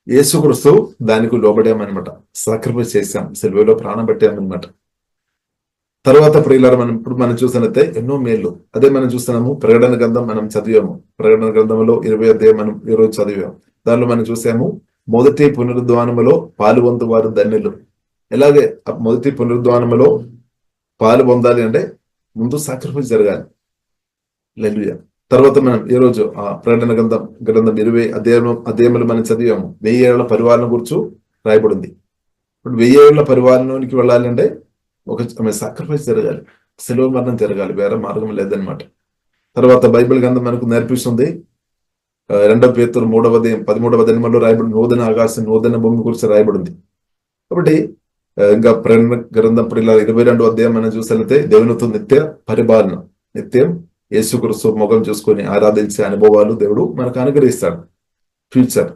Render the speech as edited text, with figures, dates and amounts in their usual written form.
యేసుక్రీస్తు దానికి లోబడామన్నమాట. సాక్రిఫైస్ చేశాం, సెలవులో ప్రాణం పెట్టామన్నమాట. తర్వాత ప్రియులారా, మనం చూసినట్లయితే ఎన్నో మేళ్ళు అదే మనం చూస్తున్నాము. ప్రకటన గ్రంథం మనం చదివాము. ప్రకటన గ్రంథంలో 20 అధ్యాయం మనం ఈ రోజు చదివాము. దానిలో మనం చూసాము, మొదటి పునరుద్ధానములో పాలుపొందు వారు ధన్యులు. ఎలాగే మొదటి పునరుద్ధానములో పాలు పొందాలి అంటే ముందు సాక్రిఫైస్ జరగాలి. హల్లెలూయా. తర్వాత మనం ఈ రోజు ఆ ప్రకటన గ్రంథం 20 అధ్యాయములు మనం చదివాము. 1000 ఏళ్ల పరిపాలన గురించి రాయబడింది. ఇప్పుడు 1000 ఏళ్ల పరిపాలనకి వెళ్ళాలంటే ఒక సాక్రిఫైస్ జరగాలి, సెలవు మరణం జరగాలి, వేరే మార్గం లేదనమాట. తర్వాత బైబిల్ గ్రంథం మనకు నేర్పిస్తుంది. 2 పేతురు 3వ అధ్యాయం 13వ వచనంలో రాయబడి నూతన ఆకాశం నూతన భూమి గురించి రాయబడింది. కాబట్టి ఇంకా ప్రకటన గ్రంథం ఇలా 22వ అధ్యాయం మనం చూసినట్లయితే దేవునితో నిత్య పరిపాలన, నిత్యం యేసుక్రీస్తు ముఖం చూసుకొని ఆరాధించే అనుభవాలు దేవుడు మనకు అనుగ్రహిస్తాడు ఫ్యూచర్.